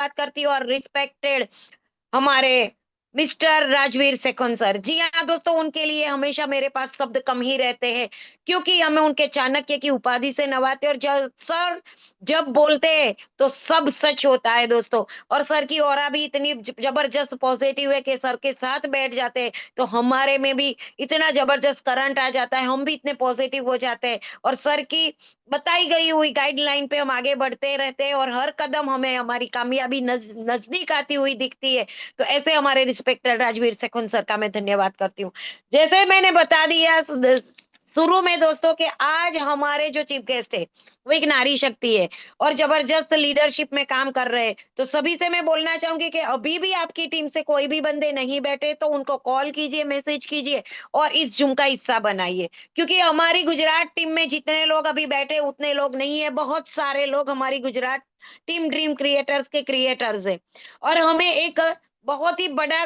धन्यवाद करती हूँ और रिस्पेक्टेड हमारे मिस्टर राजवीर सेखन सर। जी हाँ दोस्तों, उनके लिए हमेशा मेरे पास शब्द कम ही रहते हैं, क्योंकि हमें उनके चाणक्य की उपाधि से नवाते, और जब सर जब बोलते हैं तो सब सच होता है दोस्तों। और सर की ऑरा भी इतनी जबरदस्त पॉजिटिव है कि सर के साथ बैठ जाते हैं तो हमारे में भी इतना जबरदस्त करंट आ जाता है, हम भी इतने पॉजिटिव हो जाते हैं, और सर की बताई गई हुई गाइडलाइन पे हम आगे बढ़ते रहते हैं, और हर कदम हमें हमारी कामयाबी नजदीक आती हुई दिखती है। तो ऐसे हमारे रिस्पेक्टेड राजवीर सेखुन सर का मैं धन्यवाद करती हूँ। जैसे मैंने बता दिया शुरू में दोस्तों कि आज हमारे जो चीफ गेस्ट है वो एक नारी शक्ति है और जबरदस्त लीडरशिप में काम कर रहे हैं। तो सभी से मैं बोलना चाहूंगी कि अभी भी आपकी टीम से कोई भी बंदे नहीं बैठे तो उनको कॉल कीजिए, मैसेज कीजिए और इस जूम का हिस्सा बनाइए, क्योंकि हमारी गुजरात टीम में जितने लोग अभी बैठे उतने लोग नहीं है। बहुत सारे लोग हमारी गुजरात टीम ड्रीम क्रिएटर्स के क्रिएटर्स है, और हमें एक बहुत ही बड़ा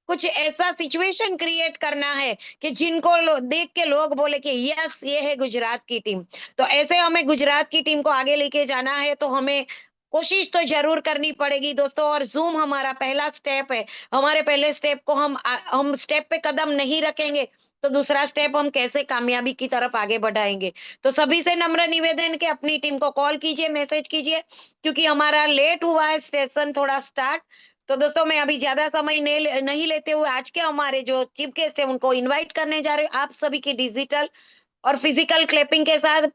कुछ ऐसा सिचुएशन क्रिएट करना है कि जिनको देख के लोग बोले कि यस ये है गुजरात की टीम। तो ऐसे हमें गुजरात की टीम को आगे लेके जाना है, तो हमें कोशिश तो जरूर करनी पड़ेगी दोस्तों। और जूम हमारा पहला स्टेप है, हमारे पहले स्टेप को हम स्टेप पे कदम नहीं रखेंगे तो दूसरा स्टेप हम कैसे कामयाबी की तरफ आगे बढ़ाएंगे। तो सभी से नम्र निवेदन कि अपनी टीम को कॉल कीजिए, मैसेज कीजिए, क्योंकि हमारा लेट हुआ है सेशन थोड़ा स्टार्ट। तो दोस्तों मैं अभी ज्यादा समय नहीं लेते हुए आज के हमारे जो चीफ गेस्ट है उनको इनवाइट करने जा रहे हूँ। आप सभी की डिजिटल और फिजिकल क्लैपिंग के साथ,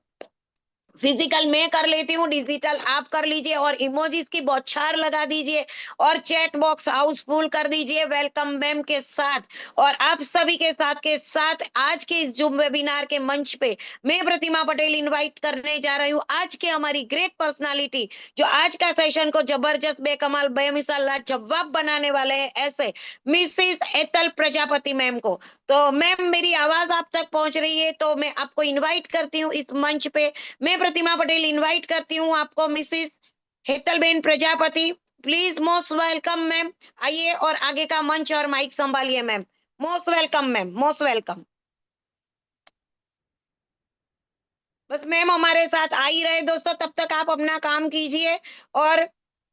फिजिकल मैं कर लेती हूँ, डिजिटल आप कर लीजिए, और इमोजीज की बौछार लगा दीजिए और चैट बॉक्स हाउसफुल कर दीजिए वेलकम मैम के साथ। और आप सभी के साथ आज के इस जूम वेबिनार के मंच पे मैं प्रतिमा पटेल इनवाइट करने जा रही हूँ आज के हमारी ग्रेट पर्सनालिटी, जो आज का सेशन को जबरदस्त बेकमाल बेमिसाल लाजवाब बनाने वाले हैं, ऐसे मिसिस एतल प्रजापति मैम को। तो मैम मेरी आवाज आप तक पहुंच रही है तो मैं आपको इन्वाइट करती हूँ इस मंच पे। मैं प्रतिमा पटेल इनवाइट करती हूँ आपको Mrs Hetalben Prajapati. Please most welcome ma'am, आइए और आगे का मंच और माइक संभालिए ma'am. Most welcome ma'am, most welcome. बस मैम हमारे साथ आ ही रहे दोस्तों, तब तक आप अपना काम कीजिए और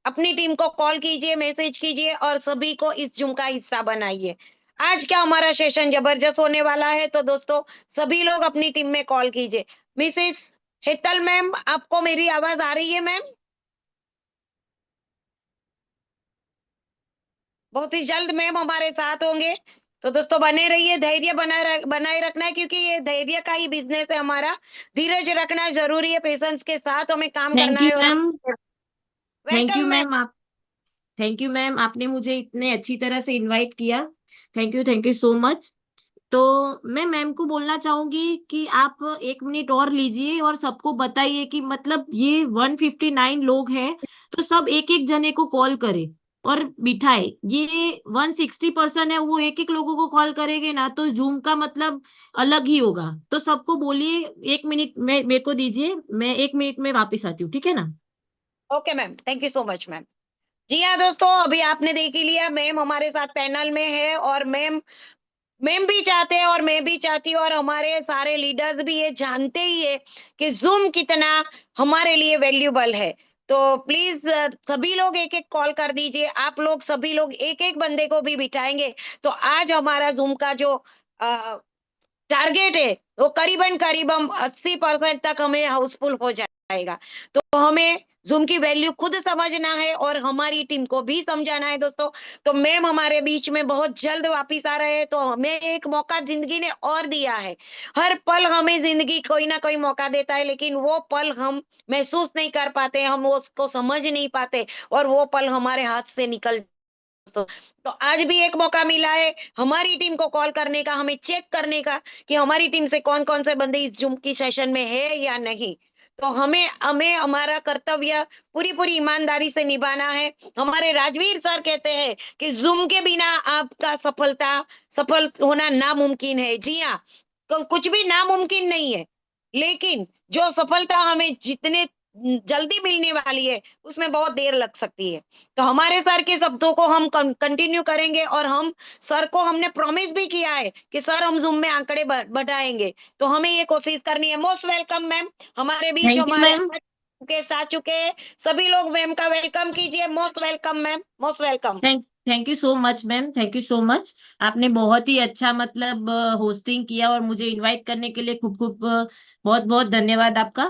अपनी टीम को कॉल कीजिए, मैसेज कीजिए और सभी को इस जूम का हिस्सा बनाइए। आज का हमारा सेशन जबरदस्त होने वाला है, तो दोस्तों सभी लोग अपनी टीम में कॉल कीजिए। मिसिस हेतल मैम, आपको मेरी आवाज आ रही है मैम? बहुत ही जल्द मैम हमारे साथ होंगे। तो दोस्तों बने रहिए, धैर्य बनाए रखना है, क्योंकि ये धैर्य का ही बिजनेस है हमारा। धीरज रखना जरूरी है, पेशेंस के साथ हमें काम करना थैंक यू है। और ma'am. Thank welcome you ma'am. Ma'am आप थैंक यू मैम, आपने मुझे इतने अच्छी तरह से इनवाइट किया। Thank you so much. तो मैं मैम को बोलना चाहूंगी कि आप 1 मिनट और लीजिए और सबको बताइए कि मतलब ये 159 लोग हैं, तो सब एक एक जने को कॉल करे और बिठाए। ये 160% है, वो एक एक लोगों को कॉल करेंगे ना तो जूम का मतलब अलग ही होगा। तो सबको बोलिए 1 मिनट में मेरे को दीजिए, मैं 1 मिनट में वापस आती हूँ, ठीक है ना? Okay ma'am, thank you so much ma'am. जी हाँ दोस्तों, अभी आपने देख ही लिया, मैम हमारे साथ पैनल में है, और मैम भी चाहते हैं और मैं भी चाहती हूँ, और हमारे सारे लीडर्स भी ये जानते ही है कि जूम कितना हमारे लिए वैल्यूबल है। तो प्लीज सभी लोग एक एक कॉल कर दीजिए। आप लोग सभी लोग एक एक बंदे को भी बिठाएंगे तो आज हमारा जूम का जो टारगेट है वो करीबन करीबन 80% तक हमें हाउसफुल हो जाएगा। तो हमें जूम की वैल्यू खुद समझना है और हमारी टीम को भी समझाना है दोस्तों। तो मैम हमारे बीच में बहुत जल्द वापिस आ रहे हैं, तो हमें एक मौका जिंदगी ने और दिया है। हर पल हमें जिंदगी कोई ना कोई मौका देता है, लेकिन वो पल हम महसूस नहीं कर पाते, हम उसको समझ नहीं पाते, और वो पल हमारे हाथ से निकल। तो आज भी एक मौका मिला है हमारी टीम को कॉल करने का, हमें चेक करने का कि हमारी टीम से कौन कौन से बंदे इस जूम की सेशन में है या नहीं। तो हमें हमें हमारा कर्तव्य पूरी पूरी ईमानदारी से निभाना है। हमारे राजवीर सर कहते हैं कि जूम के बिना आपका सफल होना नामुमकिन है। जी हाँ, तो कुछ भी नामुमकिन नहीं है, लेकिन जो सफलता हमें जितने जल्दी मिलने वाली है उसमें बहुत देर लग सकती है। तो हमारे सर के शब्दों को हम कंटिन्यू करेंगे, और हम सर को हमने प्रॉमिस भी किया है कि सर हम जूम में आंकड़े बढ़ाएंगे, तो हमें ये कोशिश करनी है। मोस्ट वेलकम मैम हमारे बीच। थैंक यू हमारे मैम। केस आ चुके हैं। सभी लोग मैम का वेलकम कीजिए। Most welcome ma'am, most welcome. Thank you so much ma'am, thank you so much. आपने बहुत ही अच्छा मतलब होस्टिंग किया और मुझे इनवाइट करने के लिए खूब खूब बहुत बहुत धन्यवाद आपका।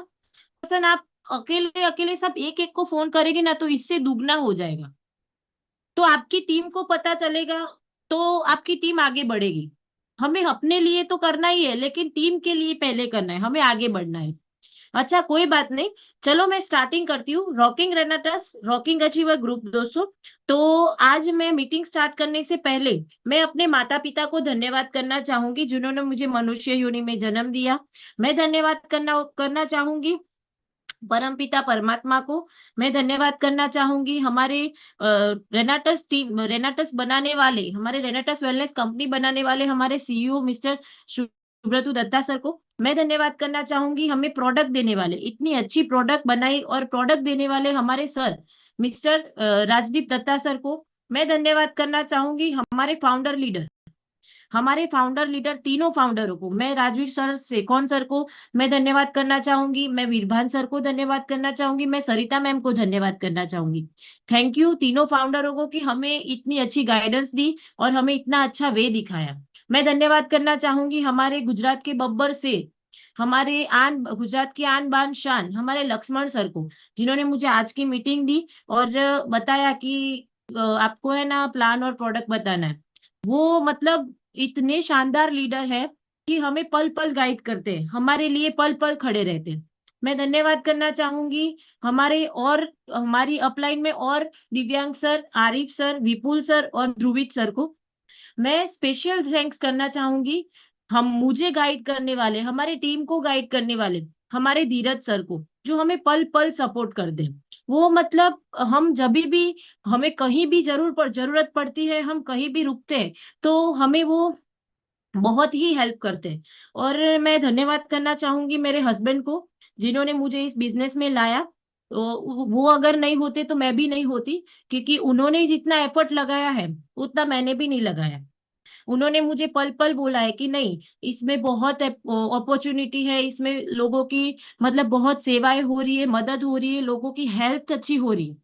पर्सन आप अकेले अकेले सब एक एक को फोन करेंगे ना तो इससे दुगना हो जाएगा, तो आपकी टीम को पता चलेगा, तो आपकी टीम आगे बढ़ेगी। हमें अपने लिए तो करना ही है लेकिन टीम के लिए पहले करना है, हमें आगे बढ़ना है। अच्छा कोई बात नहीं, चलो मैं स्टार्टिंग करती हूँ। रॉकिंग रेनाटस रॉकिंग अचीवर ग्रुप दोस्तों, तो आज मैं मीटिंग स्टार्ट करने से पहले मैं अपने माता पिता को धन्यवाद करना चाहूंगी जिन्होंने मुझे मनुष्य योनि में जन्म दिया। मैं धन्यवाद करना करना चाहूंगी परमपिता परमात्मा को। मैं धन्यवाद करना चाहूंगी हमारे रेनाटस टीम, रेनाटस बनाने वाले, हमारे रेनाटस वेलनेस कंपनी बनाने वाले हमारे सीईओ मिस्टर सुब्रतु दत्ता सर को। मैं धन्यवाद करना चाहूंगी हमें प्रोडक्ट देने वाले, इतनी अच्छी प्रोडक्ट बनाई और प्रोडक्ट देने वाले हमारे sir mister Rajdeep Dutta sir को। मैं धन्यवाद करना चाहूंगी हमारे फाउंडर लीडर, हमारे फाउंडर लीडर तीनों फाउंडरों को। मैं राजवीर सर, सेकॉन सर को मैं धन्यवाद करना चाहूंगी, मैं वीरभान सर को धन्यवाद करना चाहूंगी, मैं सरिता मैम को धन्यवाद करना चाहूंगी। थैंक यू तीनों फाउंडरों को कि हमें इतनी अच्छी गाइडेंस दी और हमें इतना अच्छा वे दिखाया। मैं धन्यवाद करना चाहूंगी हमारे गुजरात के बब्बर से, हमारे आन गुजरात की आन बान शान हमारे लक्ष्मण सर को, जिन्होंने मुझे आज की मीटिंग दी और बताया कि आपको है ना प्लान और प्रोडक्ट बताना है। वो मतलब इतने शानदार लीडर है कि हमें पल पल गाइड करते हैं, हमारे लिए पल पल खड़े रहते हैं। मैं धन्यवाद करना चाहूंगी हमारे और हमारी अपलाइन में और दिव्यांग सर, आरिफ सर, विपुल सर और ध्रुवित सर को। मैं स्पेशल थैंक्स करना चाहूंगी हम मुझे गाइड करने वाले, हमारे टीम को गाइड करने वाले हमारे धीरज सर को, जो हमें पल पल सपोर्ट कर दे। वो मतलब हम जब भी हमें कहीं भी जरूरत पड़ती है, हम कहीं भी रुकते हैं तो हमें वो बहुत ही हेल्प करते हैं। और मैं धन्यवाद करना चाहूंगी मेरे हस्बैंड को जिन्होंने मुझे इस बिजनेस में लाया। तो वो अगर नहीं होते तो मैं भी नहीं होती, क्योंकि उन्होंने जितना एफर्ट लगाया है उतना मैंने भी नहीं लगाया। उन्होंने मुझे पल पल बोला है कि नहीं, इसमें बहुत अपॉर्चुनिटी है, इसमें लोगों की मतलब बहुत सेवाएं हो रही है, मदद हो रही है, लोगों की हेल्थ अच्छी हो रही है,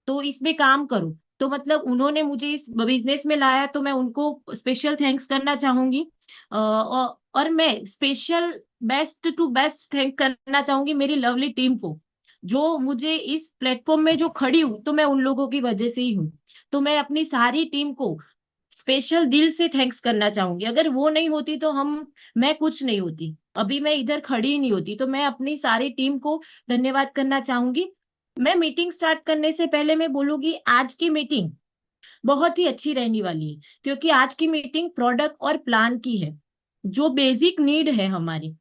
तो इसमें काम करो। तो मतलब उन्होंने मुझे इस बिजनेस में लाया तो मैं उनको स्पेशल थैंक्स करना चाहूंगी। और मैं special best to best thank करना चाहूंगी मेरी लवली टीम को, जो मुझे इस प्लेटफॉर्म में जो खड़ी हूँ तो मैं उन लोगों की वजह से ही हूँ। तो मैं अपनी सारी टीम को स्पेशल दिल से थैंक्स करना चाहूंगी। अगर वो नहीं होती तो मैं कुछ नहीं होती, अभी मैं इधर खड़ी ही नहीं होती। तो मैं अपनी सारी टीम को धन्यवाद करना चाहूंगी। मैं मीटिंग स्टार्ट करने से पहले मैं बोलूंगी आज की मीटिंग बहुत ही अच्छी रहने वाली है, क्योंकि आज की मीटिंग प्रोडक्ट और प्लान की है, जो बेसिक नीड है हमारी।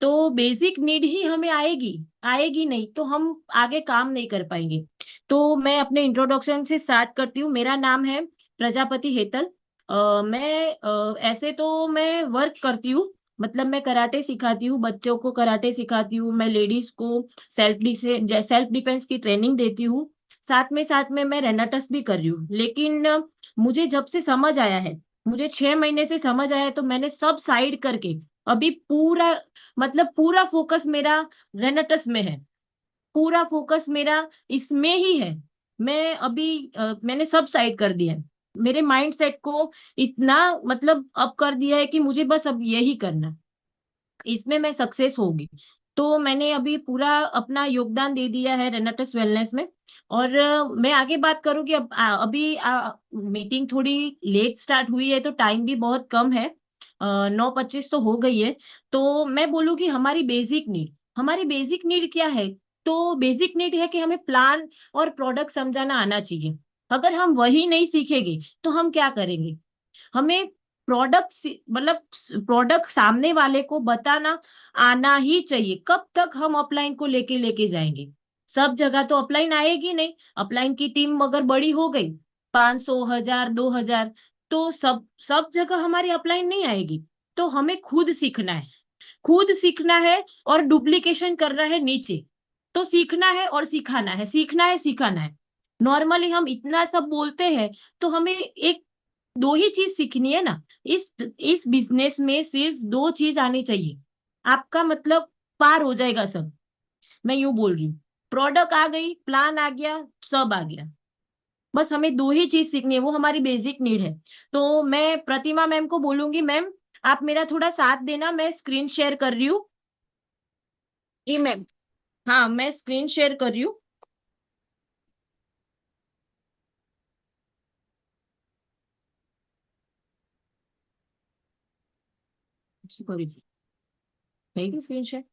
तो बेसिक नीड ही हमें आएगी, आएगी नहीं तो हम आगे काम नहीं कर पाएंगे। तो मैं अपने इंट्रोडक्शन से स्टार्ट करती हूँ। मेरा नाम है प्रजापति हेतल। ऐसे तो मैं वर्क करती हूँ, मतलब मैं कराटे सिखाती हूँ, बच्चों को कराटे सिखाती हूँ, मैं लेडीज को सेल्फ डिफेंस की ट्रेनिंग देती हूँ। साथ में मैं रेनाटस भी कर रही हूँ। लेकिन मुझे जब से समझ आया है, मुझे 6 महीने से समझ आया है, तो मैंने सब साइड करके अभी पूरा मतलब पूरा फोकस मेरा रेनाटस में है, पूरा फोकस मेरा इसमें ही है। मैं अभी मैंने सब साइड कर दिया है, मेरे माइंड सेट को इतना मतलब अब कर दिया है कि मुझे बस अब यही करना है, इसमें मैं सक्सेस होगी। तो मैंने अभी पूरा अपना योगदान दे दिया है रेनाटस वेलनेस में। और मैं आगे बात करूंगी। अभी मीटिंग थोड़ी लेट स्टार्ट हुई है तो टाइम भी बहुत कम है, 9:25 तो हो गई है। तो मैं बोलूंगी हमारी बेसिक नीड क्या है। तो बेसिक नीड है कि हमें प्लान और प्रोडक्ट समझाना आना चाहिए। अगर हम वही नहीं सीखेंगे तो हम क्या करेंगे। हमें प्रोडक्ट मतलब प्रोडक्ट सामने वाले को बताना आना ही चाहिए। कब तक हम अपलाइन को लेके लेके जाएंगे, सब जगह तो अपलाइन आएगी नहीं। अपलाइन की टीम अगर बड़ी हो गई 500, 1000, 2000, तो सब सब जगह हमारी अपलाइन नहीं आएगी। तो हमें खुद सीखना है, खुद सीखना है और डुप्लीकेशन करना है नीचे। तो सीखना है और सिखाना है, सीखना है सिखाना है। नॉर्मली हम इतना सब बोलते हैं, तो हमें एक दो ही चीज सीखनी है ना। इस बिजनेस में सिर्फ दो चीज आनी चाहिए, आपका मतलब पार हो जाएगा सब। मैं यूं बोल रही हूँ, प्रोडक्ट आ गई, प्लान आ गया, सब आ गया। बस हमें दो ही चीज सीखनी है, वो हमारी बेसिक नीड है। तो मैं प्रतिमा मैम को बोलूंगी, मैम आप मेरा थोड़ा साथ देना, मैं स्क्रीन शेयर कर रही हूँ। जी मैम। हाँ, मैं स्क्रीन शेयर कर रही हूँ। Screen share.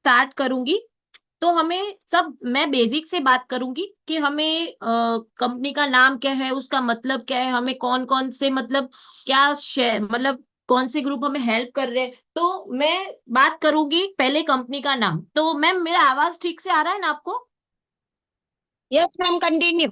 स्टार्ट करूंगी। तो हमें सब, मैं बेसिक से बात करूंगी कि हमें कंपनी का नाम क्या है, उसका मतलब क्या है, हमें कौन कौन से मतलब क्या शेयर, मतलब कौन से ग्रुप हमें हेल्प कर रहे हैं। तो मैं बात करूंगी पहले कंपनी का नाम। तो मैम मेरा आवाज ठीक से आ रहा है ना आपको? Yes ma'am, continue.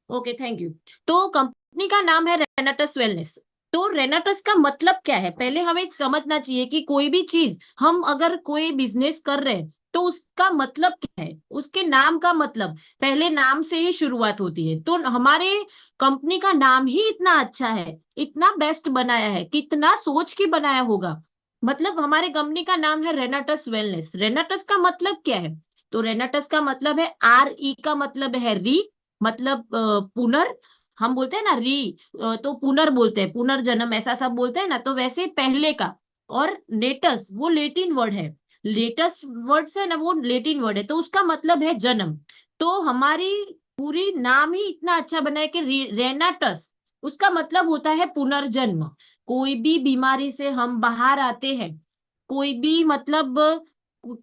Okay, thank you. तो कंपनी का नाम है रेनाटस वेलनेस। तो रेनाटस का मतलब क्या है, पहले हमें समझना चाहिए कि कोई भी चीज हम अगर कोई बिजनेस कर रहे हैं तो उसका मतलब क्या है, उसके नाम का मतलब, पहले नाम से ही शुरुआत होती है। तो हमारे कंपनी का नाम ही इतना अच्छा है, इतना बेस्ट बनाया है, कितना सोच के बनाया होगा। मतलब हमारे कंपनी का नाम है रेनाटस वेलनेस। रेनाटस का मतलब क्या है? तो रेनाटस का मतलब है, आर ई का मतलब है री, मतलब पुनर, हम बोलते हैं ना री, तो पुनर बोलते हैं, पुनर्जन्म ऐसा सब बोलते हैं ना, तो वैसे पहले का। और नेटस वो लेटिन वर्ड है, लेटस वर्ड से ना, वो लेटिन वर्ड है, तो उसका मतलब है जन्म। तो हमारी पूरी नाम ही इतना अच्छा बना है कि रेनाटस, उसका मतलब होता है पुनर्जन्म। कोई भी बीमारी से हम बाहर आते हैं, कोई भी मतलब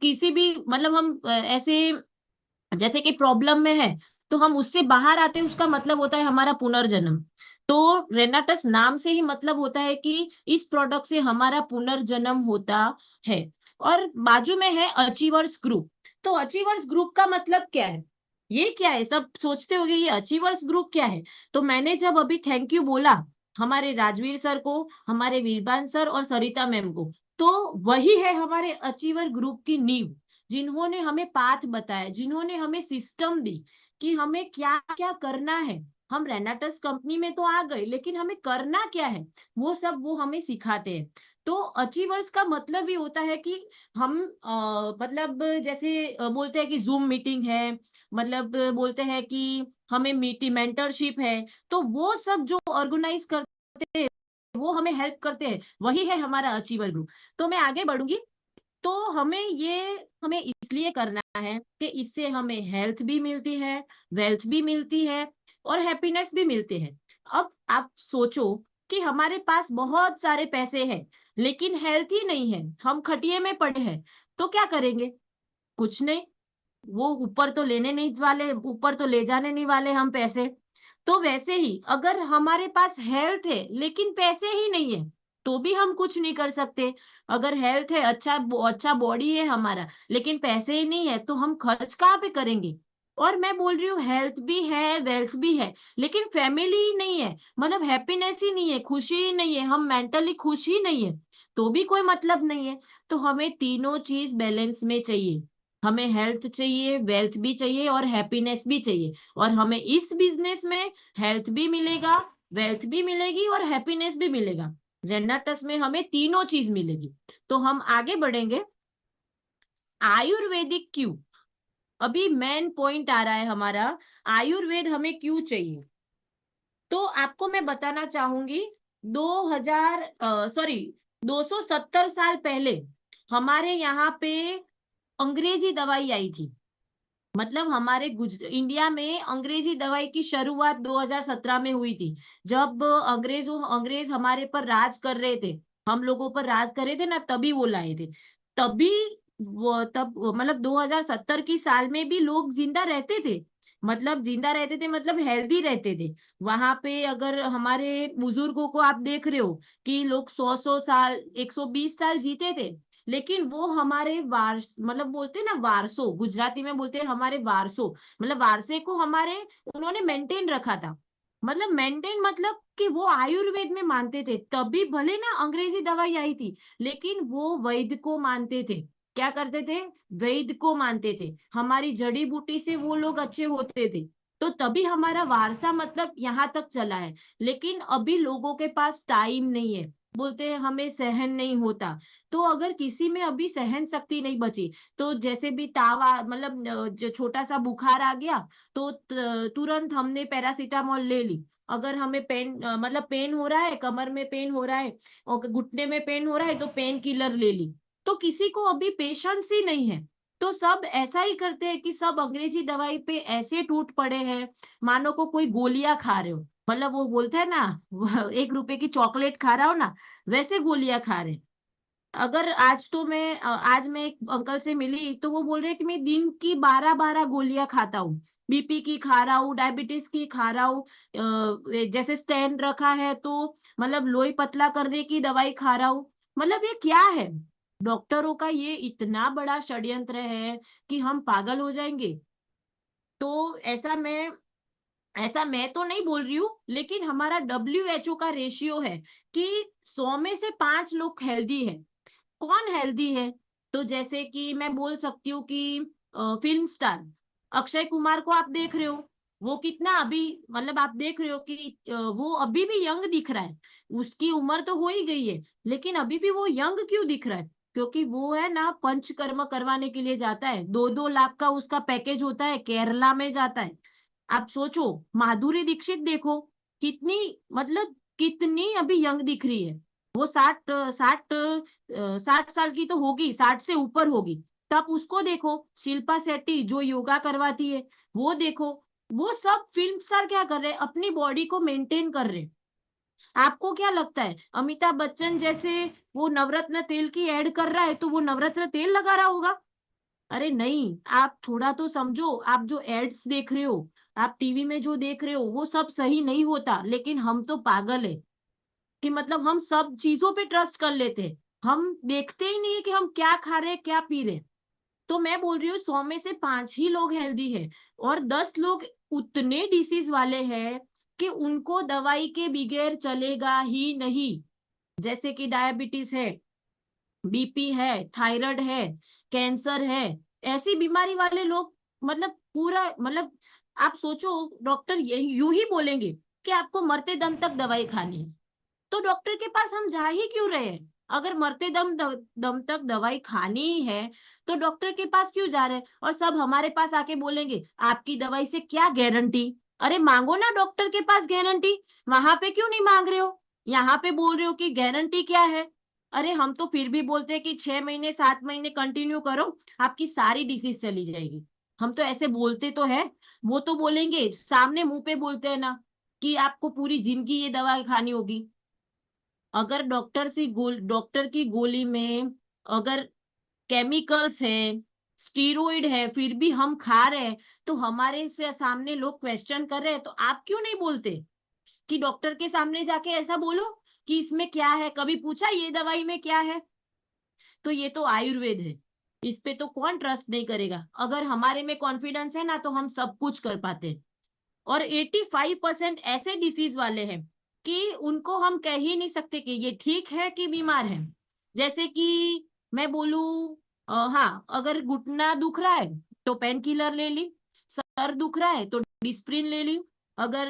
किसी भी मतलब हम ऐसे जैसे कि प्रॉब्लम में है, तो हम उससे बाहर आते हैं, उसका मतलब होता है हमारा पुनर्जन्म। तो रेनाटस नाम से ही मतलब होता है कि इस प्रोडक्ट से हमारा पुनर्जन्म होता है। और बाजू में है अचीवर्स ग्रुप। तो अचीवर्स ग्रुप का मतलब क्या है? ये क्या है, सब सोचते होंगे ये अचीवर्स ग्रुप क्या है। तो मैंने जब अभी थैंक यू बोला हमारे राजवीर सर को, हमारे वीरबान सर और सरिता मैम को, तो वही है हमारे अचीवर ग्रुप की नींव, जिन्होंने हमें पाथ बताया, जिन्होंने हमें सिस्टम दी कि हमें क्या क्या करना है। हम रेनाटस कंपनी में तो आ गए, लेकिन हमें करना क्या है वो सब वो हमें सिखाते हैं। तो अचीवर्स का मतलब ही होता है कि हम मतलब जैसे बोलते हैं कि जूम मीटिंग है, मतलब बोलते हैं कि हमें मीटिंग मेंटरशिप है, तो वो सब जो ऑर्गेनाइज करते हैं, वो हमें हेल्प करते हैं, वही है हमारा अचीवर ग्रुप। तो मैं आगे बढ़ूंगी। तो हमें इसलिए करना है कि इससे हमें हेल्थ भी मिलती है, वेल्थ भी मिलती है, और हैप्पीनेस भी मिलते हैं। अब आप सोचो कि हमारे पास बहुत सारे पैसे हैं, लेकिन हेल्थ ही नहीं है, हम खटिए में पड़े हैं, तो क्या करेंगे? कुछ नहीं। वो ऊपर तो लेने नहीं वाले, ऊपर तो ले जाने नहीं वाले हम पैसे। तो वैसे ही अगर हमारे पास हेल्थ है लेकिन पैसे ही नहीं है, तो भी हम कुछ नहीं कर सकते। अगर हेल्थ है, अच्छा बॉडी है हमारा, लेकिन पैसे ही नहीं है, तो हम खर्च कहाँ पे करेंगे? और मैं बोल रही हूँ हेल्थ भी है, वेल्थ भी है, लेकिन फैमिली ही नहीं है, मतलब हैप्पीनेस ही नहीं है, खुशी ही नहीं है, हम मेंटली खुश ही नहीं है, तो भी कोई मतलब नहीं है। तो हमें तीनों चीज बैलेंस में चाहिए। हमें हेल्थ चाहिए, वेल्थ भी चाहिए, और हैप्पीनेस भी चाहिए। और हमें इस बिजनेस में हेल्थ भी मिलेगा, वेल्थ भी मिलेगी, और हैप्पीनेस भी मिलेगा। रेनाटस में हमें तीनों चीज मिलेगी। तो हम आगे बढ़ेंगे। आयुर्वेदिक क्यों? अभी मेन पॉइंट आ रहा है हमारा, आयुर्वेद हमें क्यों चाहिए। तो आपको मैं बताना चाहूंगी, 2000 सॉरी 270 साल पहले हमारे यहाँ पे अंग्रेजी दवाई आई थी। मतलब हमारे इंडिया में अंग्रेजी दवाई की शुरुआत 2017 में हुई थी, जब अंग्रेज हमारे पर राज कर रहे थे, हम लोगों पर राज कर रहे थे ना, तभी वो लाए थे। तभी वो तब मतलब 2070 की साल में भी लोग जिंदा रहते थे, मतलब जिंदा रहते थे, मतलब हेल्दी रहते थे। वहां पे अगर हमारे बुजुर्गों को आप देख रहे हो कि लोग 100 100 साल 120 साल जीते थे, लेकिन वो हमारे वारस मतलब बोलते हैं ना वारसो, गुजराती में बोलते हैं हमारे वारसो, मतलब वारसे को हमारे उन्होंने मेंटेन रखा था। मतलब मेंटेन मतलब कि वो आयुर्वेद में मानते थे, तभी भले ना अंग्रेजी दवाई आई थी, लेकिन वो वैद्य को मानते थे। क्या करते थे? वैद्य को मानते थे, हमारी जड़ी बूटी से वो लोग अच्छे होते थे। तो तभी हमारा वारसा मतलब यहाँ तक चला है। लेकिन अभी लोगों के पास टाइम नहीं है, बोलते हैं हमें सहन नहीं होता। तो अगर किसी में अभी सहन शक्ति नहीं बची, तो जैसे भी तावा मतलब जो छोटा सा बुखार आ गया, तो तुरंत हमने पैरासीटामोल ले ली। अगर हमें पेन मतलब पेन हो रहा है, कमर में पेन हो रहा है और घुटने में पेन हो रहा है, तो पेन किलर ले ली। तो किसी को अभी पेशेंस ही नहीं है। तो सब ऐसा ही करते हैं कि सब अंग्रेजी दवाई पे ऐसे टूट पड़े हैं, मानो को कोई गोलियां खा रहे हो। मतलब वो बोलते हैं ना, 1 रुपए की चॉकलेट खा रहा हो ना, वैसे गोलियां खा रहे हैं। अगर आज मैं एक अंकल से मिली, तो वो बोल रहे हैं कि मैं दिन की 12-12 गोलियां खाता हूँ, बीपी की खा रहा हूँ, डायबिटीज की खा रहा हूँ, जैसे स्टेंट रखा है तो मतलब लोही पतला करने की दवाई खा रहा हूँ। मतलब ये क्या है? डॉक्टरों का ये इतना बड़ा षड्यंत्र है कि हम पागल हो जाएंगे। तो ऐसा मैं तो नहीं बोल रही हूँ, लेकिन हमारा WHO का रेशियो है कि 100 में से 5 लोग हेल्दी है। कौन हेल्दी है? तो जैसे कि मैं बोल सकती हूँ कि फिल्म स्टार अक्षय कुमार को आप देख रहे हो, वो कितना अभी मतलब आप देख रहे हो कि वो अभी भी यंग दिख रहा है। उसकी उम्र तो हो ही गई है, लेकिन अभी भी वो यंग क्यों दिख रहा है? क्योंकि वो है ना पंचकर्म करवाने के लिए जाता है, 2-2 लाख का उसका पैकेज होता है, केरला में जाता है। आप सोचो, माधुरी दीक्षित देखो, कितनी मतलब कितनी अभी यंग दिख रही है। वो 60 साल की तो होगी, 60 से ऊपर होगी। तब उसको देखो, शिल्पा शेट्टी जो योगा करवाती है, वो देखो। वो सब फिल्म स्टार क्या कर रहे हैं? अपनी बॉडी को मेंटेन कर रहे हैं। आपको क्या लगता है अमिताभ बच्चन जैसे वो नवरत्न तेल की एड कर रहा है तो वो नवरत्न तेल लगा रहा होगा? अरे नहीं, आप थोड़ा तो समझो। आप जो एड्स देख रहे हो, आप टीवी में जो देख रहे हो, वो सब सही नहीं होता, लेकिन हम तो पागल है कि मतलब हम सब चीजों पे ट्रस्ट कर लेते हैं। हम देखते ही नहीं है कि हम क्या खा रहे हैं, क्या पी रहे हैं। तो मैं बोल रही हूँ 100 में से 5 ही लोग हेल्दी है, और 10 लोग उतने डिसीज वाले हैं कि उनको दवाई के बगैर चलेगा ही नहीं। जैसे कि डायबिटीज है, बीपी है, थायराइड है, कैंसर है, ऐसी बीमारी वाले लोग। मतलब पूरा मतलब आप सोचो, डॉक्टर यही यूं ही बोलेंगे कि आपको मरते दम तक दवाई खानी है, तो डॉक्टर के पास हम जा ही क्यों रहे हैं? अगर मरते दम तक दवाई खानी ही है, तो डॉक्टर के पास क्यों जा रहे हैं? और सब हमारे पास आके बोलेंगे आपकी दवाई से क्या गारंटी। अरे मांगो ना डॉक्टर के पास गारंटी, वहां पे क्यों नहीं मांग रहे हो? यहाँ पे बोल रहे हो कि गारंटी क्या है। अरे हम तो फिर भी बोलते हैं कि 6 महीने 7 महीने कंटिन्यू करो, आपकी सारी डिसीज चली जाएगी। हम तो ऐसे बोलते तो है। वो तो बोलेंगे, सामने मुंह पे बोलते हैं ना कि आपको पूरी जिंदगी ये दवा खानी होगी। अगर डॉक्टर की गोली में अगर केमिकल्स है, स्टीरोइड है, फिर भी हम खा रहे हैं, तो हमारे से सामने लोग क्वेश्चन कर रहे हैं, तो आप क्यों नहीं बोलते कि डॉक्टर के सामने जाके ऐसा बोलो कि इसमें क्या है? कभी पूछा ये दवाई में क्या है? तो ये तो आयुर्वेद है, इस पे तो कौन ट्रस्ट नहीं करेगा? अगर हमारे में कॉन्फिडेंस है ना, तो हम सब कुछ कर पाते हैं। और 85% ऐसे डिसीज वाले हैं कि उनको हम कह ही नहीं सकते कि ये ठीक है कि बीमार है। जैसे कि मैं बोलूं, हाँ, अगर घुटना दुख रहा है तो पेन किलर ले ली, सर दुख रहा है तो डिस्प्रिन ले ली। अगर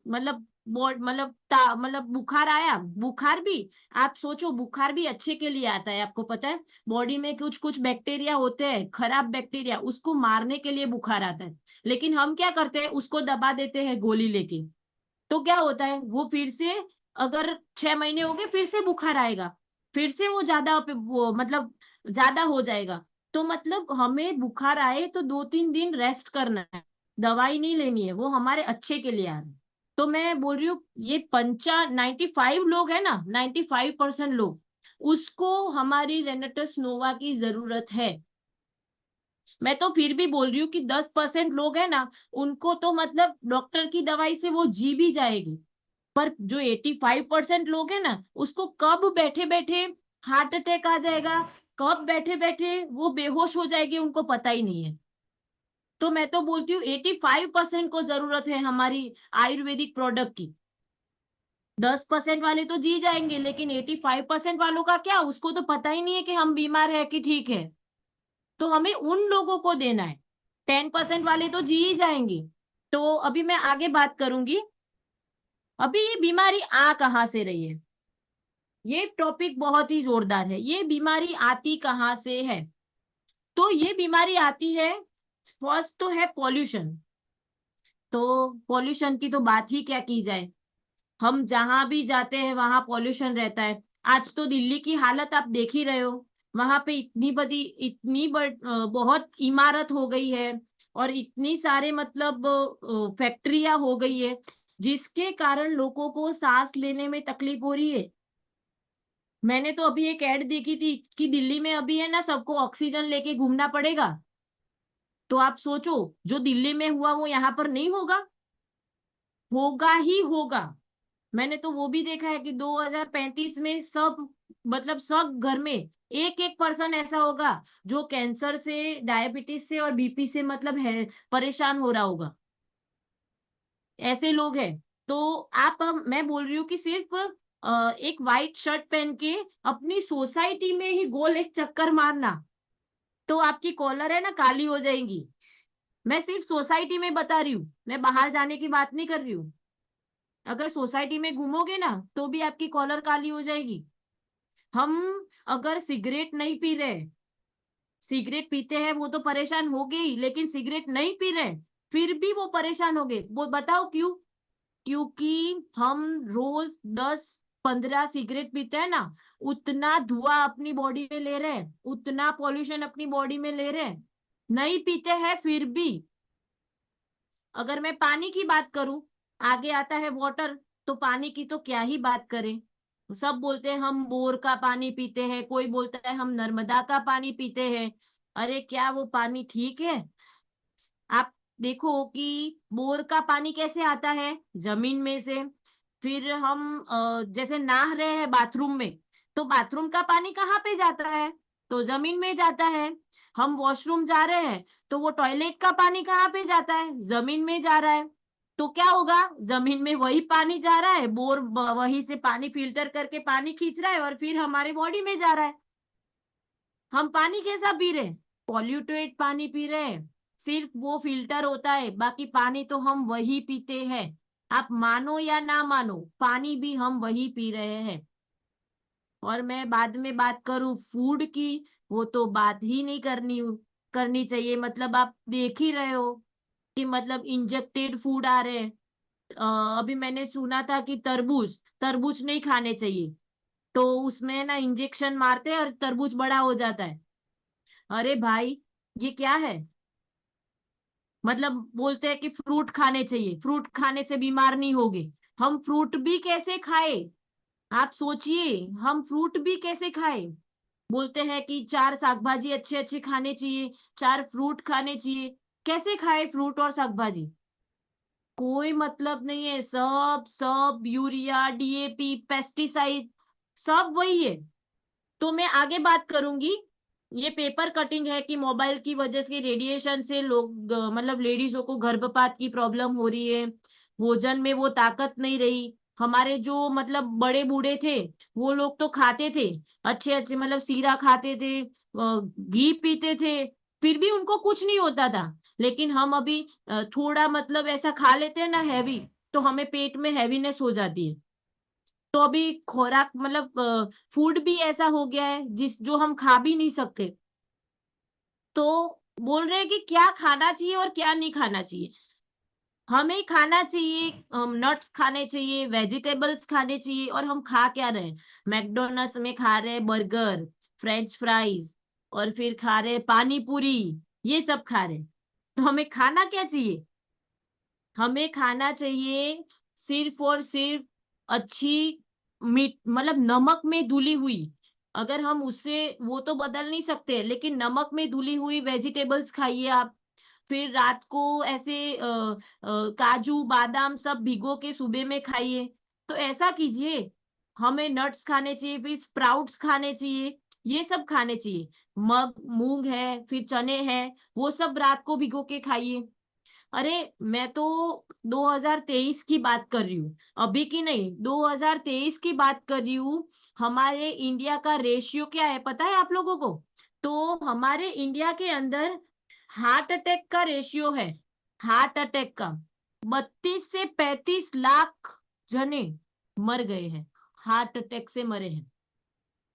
मतलब मतलब बुखार आया, बुखार भी आप सोचो, बुखार भी अच्छे के लिए आता है, आपको पता है? बॉडी में कुछ कुछ बैक्टीरिया होते हैं, खराब बैक्टीरिया, उसको मारने के लिए बुखार आता है। लेकिन हम क्या करते हैं? उसको दबा देते हैं गोली लेके। तो क्या होता है? वो फिर से, अगर 6 महीने हो गए, फिर से बुखार आएगा, फिर से वो वो मतलब ज्यादा हो जाएगा। तो मतलब हमें बुखार आए तो 2-3 दिन रेस्ट करना है, दवाई नहीं लेनी है, वो हमारे अच्छे के लिए आ रहा है। तो मैं बोल रही हूँ, ये 95 लोग है ना, 95% लोग, उसको हमारी रेनेटस नोवा की जरूरत है। मैं तो फिर भी बोल रही हूँ कि 10% लोग है ना, उनको तो मतलब डॉक्टर की दवाई से वो जी भी जाएगी। पर जो 85% लोग है ना, उसको कब बैठे बैठे हार्ट अटैक आ जाएगा, कब बैठे बैठे वो बेहोश हो जाएगी उनको पता ही नहीं है। तो मैं तो बोलती हूँ 85% को जरूरत है हमारी आयुर्वेदिक प्रोडक्ट की। 10% वाले तो जी जाएंगे, लेकिन 85% वालों का क्या, उसको तो पता ही नहीं है कि हम बीमार है कि ठीक है। तो हमें उन लोगों को देना है। 10% वाले तो जी ही जाएंगे। तो अभी मैं आगे बात करूंगी। अभी ये बीमारी आ कहाँ से रही है, ये टॉपिक बहुत ही जोरदार है। ये बीमारी आती कहाँ से है? तो ये बीमारी आती है, फर्स्ट तो है पॉल्यूशन। तो पॉल्यूशन की तो बात ही क्या की जाए, हम जहां भी जाते हैं वहां पॉल्यूशन रहता है। आज तो दिल्ली की हालत आप देख ही रहे हो। वहां पे बहुत इमारत हो गई है, और इतनी सारे मतलब फैक्ट्रियां हो गई है, जिसके कारण लोगों को सांस लेने में तकलीफ हो रही है। मैंने तो अभी एक ऐड देखी थी कि दिल्ली में अभी है ना, सबको ऑक्सीजन लेके घूमना पड़ेगा। तो आप सोचो, जो दिल्ली में हुआ वो यहाँ पर नहीं होगा, होगा ही होगा। मैंने तो वो भी देखा है कि 2035 में सब मतलब सब घर में एक एक पर्सन ऐसा होगा जो कैंसर से, डायबिटीज से और बीपी से मतलब है परेशान हो रहा होगा। ऐसे लोग हैं। तो आप मैं बोल रही हूँ कि सिर्फ एक वाइट शर्ट पहन के अपनी सोसाइटी में ही गोल एक चक्कर मारना, तो आपकी कॉलर है ना काली हो जाएंगी। मैं सिर्फ सोसाइटी में बता रही हूँ, मैं बाहर जाने की बात नहीं कर रही हूँ। अगर सोसाइटी में घूमोगे ना तो भी आपकी कॉलर काली हो जाएगी। हम अगर सिगरेट नहीं पी रहे, सिगरेट पीते हैं वो तो परेशान हो गए ही, लेकिन सिगरेट नहीं पी रहे फिर भी वो परेशान हो गए। वो बताओ क्यों? क्योंकि हम रोज 10-15 सिगरेट पीते हैं ना, उतना धुआं अपनी बॉडी में ले रहे हैं, उतना पॉल्यूशन अपनी बॉडी में ले रहे हैं। नहीं पीते हैं फिर भी। अगर मैं पानी की बात करूं, आगे आता है वाटर, तो पानी की तो क्या ही बात करें। सब बोलते हैं हम बोर का पानी पीते हैं, कोई बोलता है हम नर्मदा का पानी पीते हैं। अरे क्या वो पानी ठीक है? आप देखो कि बोर का पानी कैसे आता है, जमीन में से। फिर हम जैसे नहा रहे हैं बाथरूम में, तो बाथरूम का पानी कहाँ पे जाता है? तो जमीन में जाता है। हम वॉशरूम जा रहे हैं, तो वो टॉयलेट का पानी कहाँ पे जाता है? जमीन में जा रहा है। तो क्या होगा, जमीन में वही पानी जा रहा है, बोर वहीं से पानी फिल्टर करके पानी खींच रहा है और फिर हमारे बॉडी में जा रहा है। हम पानी कैसा पी रहे हैं? पॉल्यूटेड पानी पी रहे हैं। सिर्फ वो फिल्टर होता है, बाकी पानी तो हम वही पीते हैं। आप मानो या ना मानो, पानी भी हम वही पी रहे हैं। और मैं बाद में बात करूं फूड की, वो तो बात ही नहीं करनी चाहिए। मतलब आप देख ही रहे हो कि मतलब इंजेक्टेड फूड आ रहे हैं। अभी मैंने सुना था कि तरबूज तरबूज नहीं खाने चाहिए, तो उसमें ना इंजेक्शन मारते हैं और तरबूज बड़ा हो जाता है। अरे भाई, ये क्या है? मतलब बोलते हैं कि फ्रूट खाने चाहिए, फ्रूट खाने से बीमार नहीं होगे। हम फ्रूट भी कैसे खाए? आप सोचिए, हम फ्रूट भी कैसे खाए? बोलते हैं कि 4 साग भाजी अच्छे अच्छे खाने चाहिए, 4 फ्रूट खाने चाहिए। कैसे खाए फ्रूट और साग भाजी? कोई मतलब नहीं है। सब सब यूरिया, डीएपी, पेस्टिसाइड, सब वही है। तो मैं आगे बात करूंगी। ये पेपर कटिंग है कि मोबाइल की वजह से रेडिएशन से लोग मतलब लेडीजों को गर्भपात की प्रॉब्लम हो रही है। भोजन में वो ताकत नहीं रही। हमारे जो मतलब बड़े बूढ़े थे, वो लोग तो खाते थे अच्छे अच्छे, मतलब सीरा खाते थे, घी पीते थे, फिर भी उनको कुछ नहीं होता था। लेकिन हम अभी थोड़ा मतलब ऐसा खा लेते हैं ना हैवी, तो हमें पेट में हैवीनेस हो जाती है। तो अभी खुराक मतलब फूड भी ऐसा हो गया है जिस जो हम खा भी नहीं सकते। तो बोल रहे हैं कि क्या खाना चाहिए और क्या नहीं खाना चाहिए। हमें खाना चाहिए, नट्स खाने चाहिए, वेजिटेबल्स खाने चाहिए। और हम खा क्या रहे हैं? मैकडोनल्ड्स में खा रहे हैं बर्गर, फ्रेंच फ्राइज, और फिर खा रहे हैं पानी पूरी, ये सब खा रहे हैं। तो हमें खाना क्या चाहिए? हमें खाना चाहिए सिर्फ और सिर्फ अच्छी मीट, मतलब नमक में धुली हुई। अगर हम उससे वो तो बदल नहीं सकते, लेकिन नमक में धुली हुई वेजिटेबल्स खाइए आप। फिर रात को ऐसे काजू बादाम सब भिगो के सुबह में खाइए। तो ऐसा कीजिए। हमें नट्स खाने चाहिए, फिर स्प्राउट्स खाने चाहिए, ये सब खाने चाहिए। मग मूंग है, फिर चने हैं, वो सब रात को भिगो के खाइए। अरे मैं तो 2023 की बात कर रही हूँ, अभी की नहीं, 2023 की बात कर रही हूँ। हमारे इंडिया का रेशियो क्या है पता है आप लोगों को? तो हमारे इंडिया के अंदर हार्ट अटैक का रेशियो है, हार्ट अटैक का 32 से 35 लाख जने मर गए हैं, हार्ट अटैक से मरे हैं।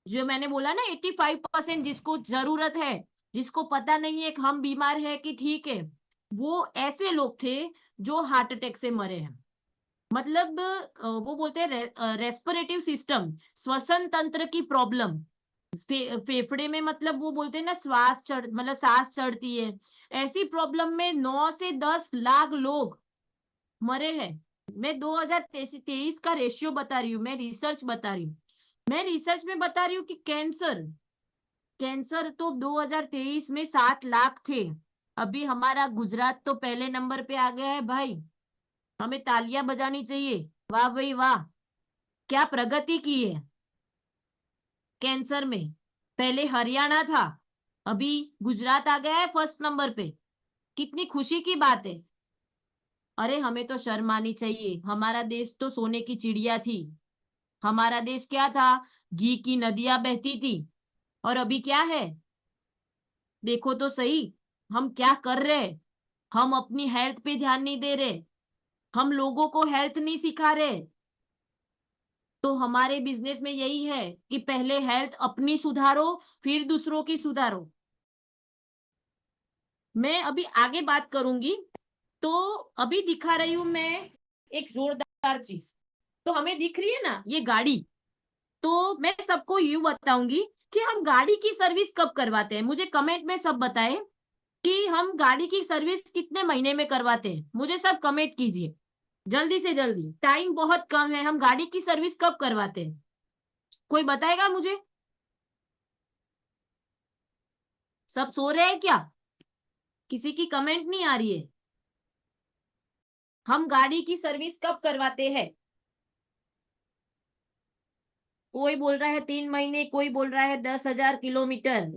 जो मैंने बोला ना 85% जिसको जरूरत है, जिसको पता नहीं है कि हम बीमार है कि ठीक है, वो ऐसे लोग थे जो हार्ट अटैक से मरे हैं। मतलब वो बोलते हैं रेस्पिरेटिव सिस्टम, श्वसन तंत्र की प्रॉब्लम, फेफड़े में, मतलब वो बोलते हैं ना श्वास चढ़, मतलब सांस चढ़ती है, ऐसी प्रॉब्लम में 9 से 10 लाख लोग मरे हैं। मैं 2023 का रेशियो बता रही हूँ, मैं रिसर्च बता रही हूँ। मैं रिसर्च में बता रही हूँ कि कैंसर, कैंसर तो 2023 में 7 लाख थे। अभी हमारा गुजरात तो पहले नंबर पे आ गया है भाई, हमें तालियां बजानी चाहिए, वाह भाई वाह, क्या प्रगति की है कैंसर में। पहले हरियाणा था, अभी गुजरात आ गया है फर्स्ट नंबर पे, कितनी खुशी की बात है। अरे हमें तो शर्म आनी चाहिए, हमारा देश तो सोने की चिड़िया थी। हमारा देश क्या था? घी की नदियां बहती थी। और अभी क्या है? देखो तो सही, हम क्या कर रहे हैं। हम अपनी हेल्थ पे ध्यान नहीं दे रहे, हम लोगों को हेल्थ नहीं सिखा रहे। तो हमारे बिजनेस में यही है कि पहले हेल्थ अपनी सुधारो, फिर दूसरों की सुधारो। मैं अभी आगे बात करूंगी। तो अभी दिखा रही हूं मैं एक जोरदार चीज। तो हमें दिख रही है ना ये गाड़ी। तो मैं सबको यूं बताऊंगी कि हम गाड़ी की सर्विस कब करवाते हैं, मुझे कमेंट में सब बताएं कि हम गाड़ी की सर्विस कितने महीने में करवाते हैं, मुझे सब कमेंट कीजिए जल्दी से जल्दी, टाइम बहुत कम है, हम गाड़ी की सर्विस कब करवाते हैं, कोई बताएगा मुझे? सब सो रहे हैं क्या? किसी की कमेंट नहीं आ रही है। हम गाड़ी की सर्विस कब करवाते हैं? कोई बोल रहा है 3 महीने, कोई बोल रहा है 10,000 किलोमीटर,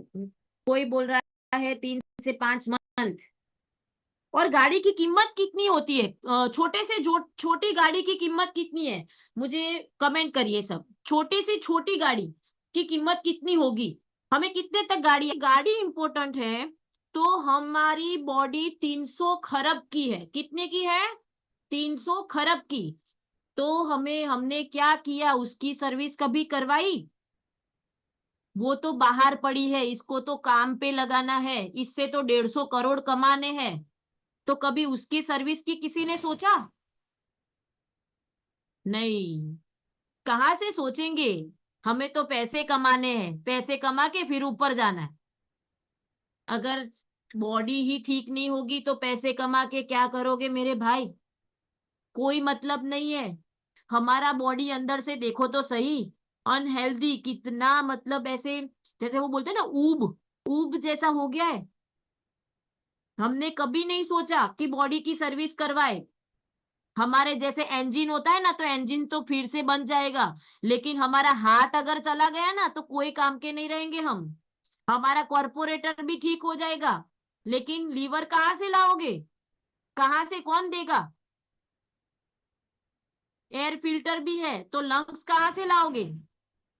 कोई बोल रहा है 3 से 5 मंथ। और गाड़ी की कीमत कितनी होती है? छोटे से छोटी गाड़ी की कीमत कितनी है? मुझे कमेंट करिए सब, छोटी से छोटी गाड़ी की कीमत कितनी होगी? हमें कितने तक गाड़ी, गाड़ी इंपॉर्टेंट है। तो हमारी बॉडी 300 खरब की है, कितने की है? 300 खरब की। तो हमने क्या किया, उसकी सर्विस कभी करवाई? वो तो बाहर पड़ी है, इसको तो काम पे लगाना है, इससे तो 150 करोड़ कमाने हैं। तो कभी उसकी सर्विस की किसी ने सोचा? नहीं, कहाँ से सोचेंगे। हमें तो पैसे कमाने हैं, पैसे कमा के फिर ऊपर जाना है। अगर बॉडी ही ठीक नहीं होगी तो पैसे कमा के क्या करोगे मेरे भाई? कोई मतलब नहीं है। हमारा बॉडी अंदर से देखो तो सही, अनहेल्दी कितना, मतलब ऐसे जैसे वो बोलते हैं ना ऊब, ऊब जैसा हो गया है। हमने कभी नहीं सोचा कि बॉडी की सर्विस करवाए। हमारे जैसे इंजन होता है ना, तो इंजन तो फिर से बन जाएगा, लेकिन हमारा हार्ट अगर चला गया ना तो कोई काम के नहीं रहेंगे हम। हमारा कॉर्पोरेटर भी ठीक हो जाएगा, लेकिन लीवर कहाँ से लाओगे? कहाँ से, कौन देगा? एयर फिल्टर भी है तो लंग्स कहाँ से लाओगे?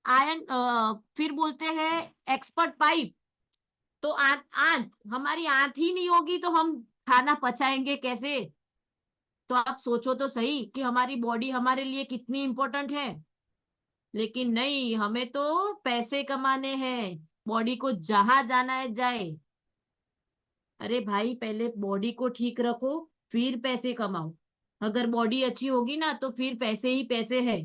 आयन, फिर बोलते हैं एक्सपर्ट पाइप। तो आंत, आंत, हमारी आंत ही नहीं होगी तो हम खाना पचाएंगे कैसे? तो आप सोचो तो सही कि हमारी बॉडी हमारे लिए कितनी इंपॉर्टेंट है। लेकिन नहीं, हमें तो पैसे कमाने हैं, बॉडी को जहां जाना है जाए। अरे भाई पहले बॉडी को ठीक रखो, फिर पैसे कमाओ। अगर बॉडी अच्छी होगी ना तो फिर पैसे ही पैसे है।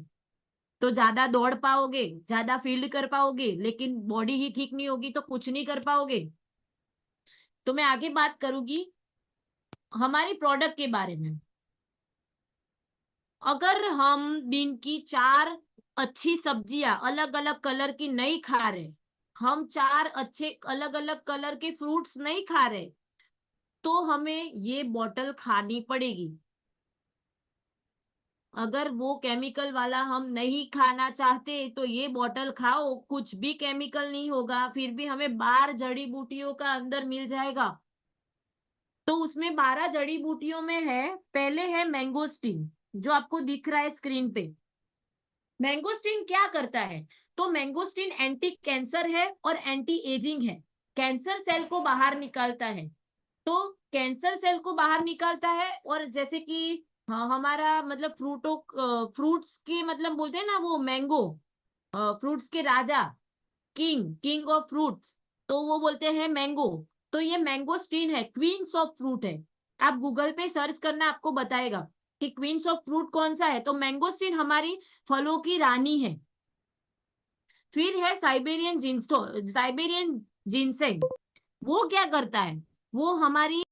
तो ज्यादा दौड़ पाओगे, ज्यादा फील्ड कर पाओगे, लेकिन बॉडी ही ठीक नहीं होगी तो कुछ नहीं कर पाओगे। तो मैं आगे बात करूंगी हमारी प्रोडक्ट के बारे में। अगर हम दिन की 4 अच्छी सब्जियां अलग अलग कलर की नहीं खा रहे, हम 4 अच्छे अलग अलग कलर के फ्रूट्स नहीं खा रहे, तो हमें ये बॉटल खानी पड़ेगी। अगर वो केमिकल वाला हम नहीं खाना चाहते तो ये बॉटल खाओ, कुछ भी केमिकल नहीं होगा, फिर भी हमें 12 जड़ी बूटियों का अंदर मिल जाएगा। तो उसमें 12 जड़ी बूटियों में है, पहले है मैंगोस्टीन, जो आपको दिख रहा है स्क्रीन पे। मैंगोस्टीन क्या करता है? तो मैंगोस्टीन एंटी कैंसर है और एंटी एजिंग है। कैंसर सेल को बाहर निकालता है। तो कैंसर सेल को बाहर निकालता है, और जैसे कि हाँ, हमारा मतलब फ्रूट्स के मतलब बोलते हैं ना, वो मैंगो, फ्रूट्स के राजा, किंग ऑफ फ्रूट्स, तो वो बोलते हैं मैंगो। तो ये मैंगोस्टीन है, क्वींस ऑफ फ्रूट है। आप गूगल पे सर्च करना, आपको बताएगा कि क्वींस ऑफ फ्रूट कौन सा है। तो मैंगोस्टीन हमारी फलों की रानी है। फिर है साइबेरियन जिनसेंग। वो क्या करता है? वो हमारी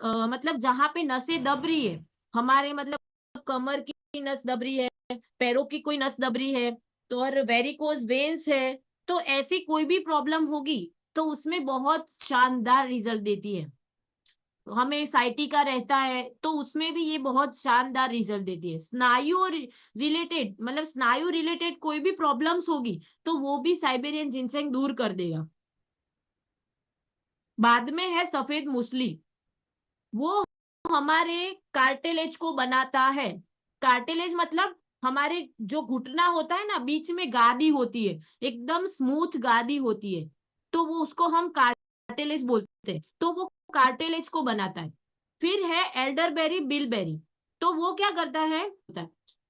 मतलब जहां पे नसें दब रही है, हमारे मतलब कमर की नस दब रही है, पैरों की कोई नस दब रही है, तो और वेरिकोज वेन्स है, तो ऐसी कोई भी प्रॉब्लम होगी तो उसमें बहुत शानदार रिजल्ट देती है। तो हमें साइटिका रहता है तो उसमें भी ये बहुत शानदार रिजल्ट देती है। स्नायु रिलेटेड मतलब स्नायु रिलेटेड कोई भी प्रॉब्लम्स होगी तो वो भी साइबेरियन जिनसेंग दूर कर देगा। बाद में है सफेद मूसली। वो हमारे कार्टिलेज को बनाता है। कार्टिलेज मतलब हमारे जो घुटना होता है ना, बीच में गादी होती है, एकदम स्मूथ गादी होती है, तो वो उसको हम कार्टिलेज बोलते हैं। तो वो कार्टिलेज को बनाता है। फिर है एल्डरबेरी बिलबेरी। तो वो क्या करता है?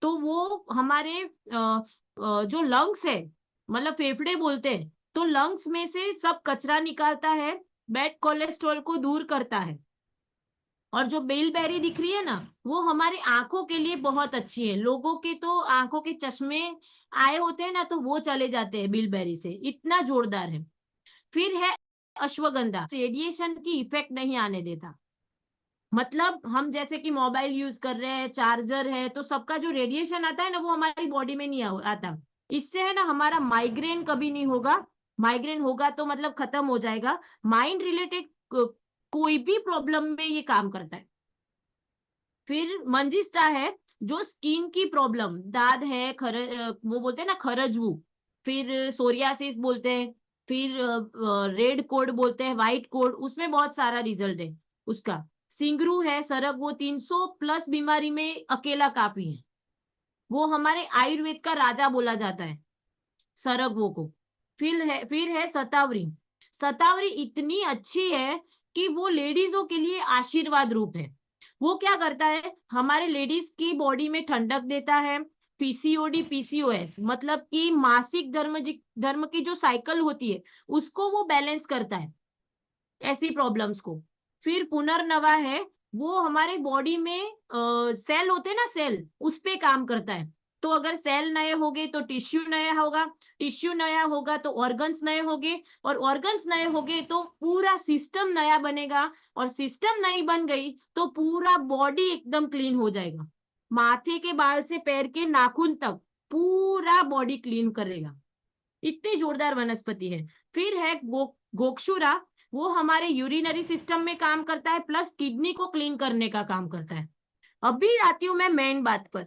तो वो हमारे जो लंग्स है, मतलब फेफड़े बोलते हैं, तो लंग्स में से सब कचरा निकालता है, बैड कोलेस्ट्रॉल को दूर करता है। और जो बेलबेरी दिख रही है ना, वो हमारी आंखों के लिए बहुत अच्छी है। लोगों के तो आंखों के चश्मे आए होते हैं ना, तो वो चले जाते हैं बिलबेरी से, इतना जोरदार है। फिर है अश्वगंधा, रेडिएशन की इफेक्ट नहीं आने देता। मतलब हम जैसे कि मोबाइल यूज कर रहे हैं, चार्जर है, तो सबका जो रेडिएशन आता है ना, वो हमारी बॉडी में नहीं आता। इससे है ना हमारा माइग्रेन कभी नहीं होगा। माइग्रेन होगा तो मतलब खत्म हो जाएगा। माइंड रिलेटेड कोई भी प्रॉब्लम में ये काम करता है। फिर मंजिस्टा है, जो स्किन की प्रॉब्लम, दाद है, वो बोलते हैं ना खरजवू, फिर सोरियासिस बोलते हैं, फिर रेड कोड बोलते हैं, व्हाइट कोड, उसमें बहुत सारा रिजल्ट है उसका। सिंगरू है सरग, वो 300 प्लस बीमारी में अकेला काफी है। वो हमारे आयुर्वेद का राजा बोला जाता है सरगवो को। फिर है सतावरी। सतावरी इतनी अच्छी है कि वो लेडीजों के लिए आशीर्वाद रूप है। वो क्या करता है? हमारे लेडीज की बॉडी में ठंडक देता है। पीसीओडी पीसीओएस मतलब कि मासिक धर्म की जो साइकिल होती है, उसको वो बैलेंस करता है, ऐसी प्रॉब्लम्स को। फिर पुनर्नवा है, वो हमारे बॉडी में सेल होते हैं ना, सेल, उस पे काम करता है। तो अगर सेल नए होंगे तो टिश्यू नया होगा, टिश्यू नया होगा तो ऑर्गन्स नए होंगे, और ऑर्गन्स नए होंगे तो पूरा सिस्टम नया बनेगा, और सिस्टम नई बन गई तो पूरा बॉडी एकदम क्लीन हो जाएगा। माथे के बाल से पैर के नाखून तक पूरा बॉडी क्लीन करेगा। इतनी जोरदार वनस्पति है। फिर है गोक्षुरा। वो हमारे यूरिनरी सिस्टम में काम करता है, प्लस किडनी को क्लीन करने का काम करता है। अभी आती हूँ मैं मेन बात पर।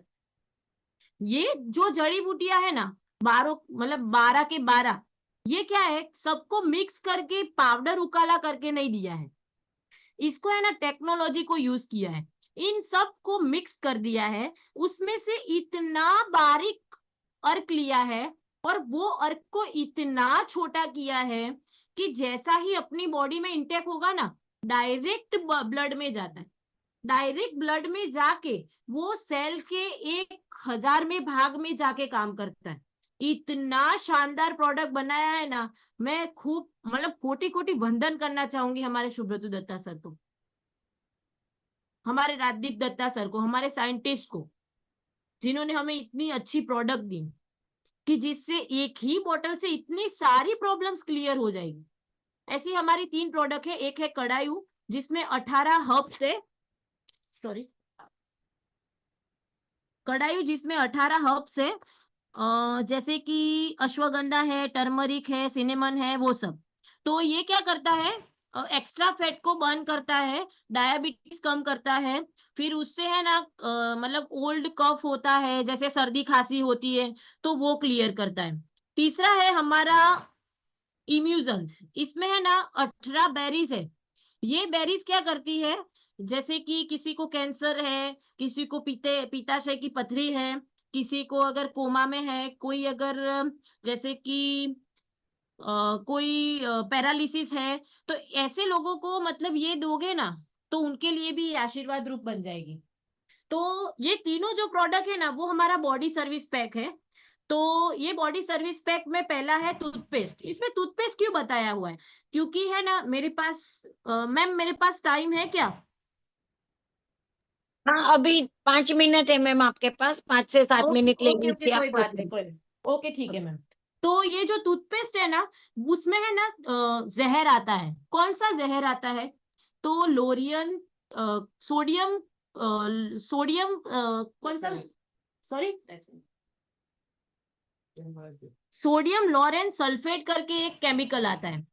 ये जो जड़ी बूटियां है ना, 12 मतलब 12 के 12, ये क्या है, सबको मिक्स करके पाउडर उकाला करके नहीं दिया है। इसको है ना टेक्नोलॉजी को यूज किया है, इन सब को मिक्स कर दिया है। उसमें से इतना बारीक अर्क लिया है, और वो अर्क को इतना छोटा किया है कि जैसा ही अपनी बॉडी में इंटेक होगा ना, डायरेक्ट ब्लड में जाता है। डायरेक्ट ब्लड में जाके वो सेल के 1000वें भाग में जाके काम करता है। इतना शानदार प्रोडक्ट बनाया है ना। मैं खूब मतलब कोटि कोटि वंदन करना चाहूंगी हमारे सुब्रत दत्ता सर को, हमारे राजदीप दत्ता सर को, हमारे साइंटिस्ट को, जिन्होंने हमें इतनी अच्छी प्रोडक्ट दी कि जिससे एक ही बोतल से इतनी सारी प्रॉब्लम्स क्लियर हो जाएगी। ऐसी हमारी 3 प्रोडक्ट है। एक है कड़ायू, जिसमें 18 हर्ब्स है, सॉरी, कड़ायू जिसमें 18 हर्ब्स है, जैसे कि अश्वगंधा है, टर्मरिक है, सिनेमन है, वो सब। तो ये क्या करता है? एक्स्ट्रा फैट को बर्न करता है, डायबिटीज कम करता है, फिर उससे है ना मतलब ओल्ड कफ होता है, जैसे सर्दी खांसी होती है तो वो क्लियर करता है। तीसरा है हमारा इम्यूजन, इसमें है ना 18 बेरीज है। ये बेरीज क्या करती है, जैसे कि किसी को कैंसर है, किसी को पित्ताशय की पथरी है, किसी को अगर कोमा में है, कोई अगर जैसे कि कोई पैरालिसिस है, तो ऐसे लोगों को मतलब ये दोगे ना तो उनके लिए भी आशीर्वाद रूप बन जाएगी। तो ये तीनों जो प्रोडक्ट है ना वो हमारा बॉडी सर्विस पैक है। तो ये बॉडी सर्विस पैक में पहला है टूथपेस्ट। इसमें टूथपेस्ट क्यों बताया हुआ है, क्योंकि है ना मेरे पास मैम मेरे पास टाइम है क्या? हाँ, अभी 5 मिनट है मैम आपके पास, 5 से 7 मिनट ले ओके ओके, लीजिए कोई आप बात नहीं, उसमें। कोई। ओके ठीक है मैम। तो ये जो टूथपेस्ट है ना उसमें है ना जहर आता है। कौन सा जहर आता है? तो लोरियन, सोडियम, सोडियम कौन सा, सॉरी, सोडियम लॉरेन सल्फेट करके एक केमिकल आता है,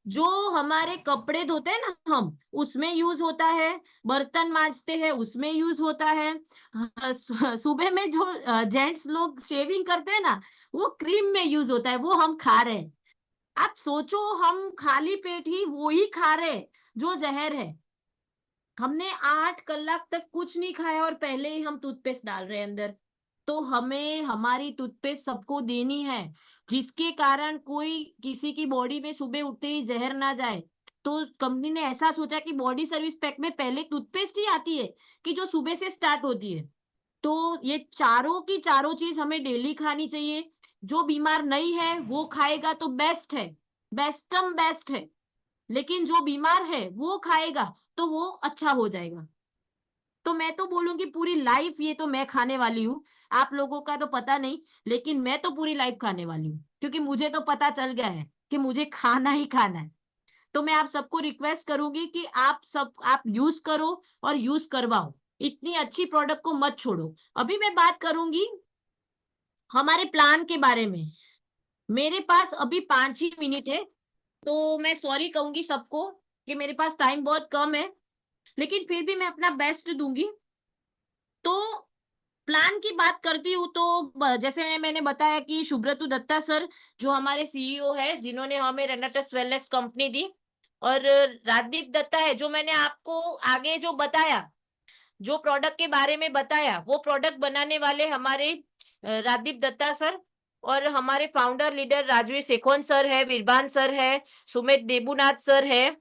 जो हमारे कपड़े धोते हैं ना हम उसमें यूज होता है, बर्तन मांजते हैं उसमें यूज होता है, सुबह में जो जेंट्स लोग शेविंग करते हैं ना वो क्रीम में यूज होता है, वो हम खा रहे हैं। आप सोचो, हम खाली पेट ही वो ही खा रहे हैं जो जहर है। हमने 8 कलाक तक कुछ नहीं खाया और पहले ही हम टूथपेस्ट डाल रहे हैं अंदर। तो हमें हमारी टूथपेस्ट सबको देनी है, जिसके कारण कोई किसी की बॉडी में सुबह उठते ही जहर ना जाए। तो कंपनी ने ऐसा सोचा कि बॉडी सर्विस पैक में पहले टूथपेस्ट ही आती है कि जो सुबह से स्टार्ट होती है। तो ये चारों की चारों चीज हमें डेली खानी चाहिए। जो बीमार नहीं है वो खाएगा तो बेस्ट है, बेस्टम बेस्ट है। लेकिन जो बीमार है वो खाएगा तो वो अच्छा हो जाएगा। तो मैं तो बोलूंगी पूरी लाइफ ये तो मैं खाने वाली हूँ। आप लोगों का तो पता नहीं, लेकिन मैं तो पूरी लाइफ खाने वाली हूँ, क्योंकि मुझे तो पता चल गया है कि मुझे खाना ही खाना है। तो मैं आप सबको रिक्वेस्ट करूंगी कि आप यूज करो और यूज करवाओ। इतनी अच्छी प्रोडक्ट को मत छोड़ो। अभी मैं बात करूंगी हमारे प्लान के बारे में। मेरे पास अभी 5 ही मिनट है, तो मैं सॉरी कहूंगी सबको कि मेरे पास टाइम बहुत कम है, लेकिन फिर भी मैं अपना बेस्ट दूंगी। तो प्लान की बात करती हूँ तो जैसे मैंने बताया कि सुब्रतु दत्ता सर जो हमारे सीईओ है, जिन्होंने हमें रेनेटस वेलनेस कंपनी दी, और राजदीप दत्ता है जो मैंने आपको आगे जो बताया, जो प्रोडक्ट के बारे में बताया, वो प्रोडक्ट बनाने वाले हमारे राजदीप दत्ता सर, और हमारे फाउंडर लीडर राजवीर शेखोन सर है, विरबान सर है, सुमित देबुनाथ सर है,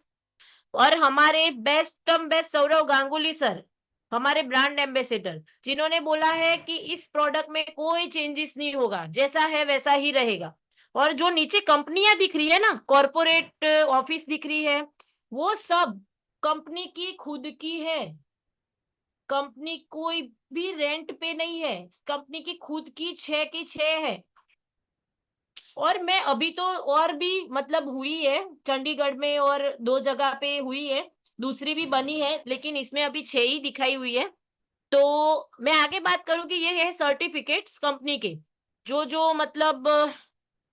और हमारे बेस्ट सौरव गांगुली सर, हमारे ब्रांड एम्बेसडर, जिन्होंने बोला है कि इस प्रोडक्ट में कोई चेंजेस नहीं होगा, जैसा है वैसा ही रहेगा। और जो नीचे कंपनियां दिख रही है ना, कॉर्पोरेट ऑफिस दिख रही है, वो सब कंपनी की खुद की है। कंपनी कोई भी रेंट पे नहीं है, कंपनी की खुद की 6 की 6 है। और मैं अभी तो और भी मतलब हुई है, चंडीगढ़ में और 2 जगह पे हुई है, दूसरी भी बनी है, लेकिन इसमें अभी 6 ही दिखाई हुई है। तो मैं आगे बात करूंगी, ये है सर्टिफिकेट्स कंपनी के, जो जो मतलब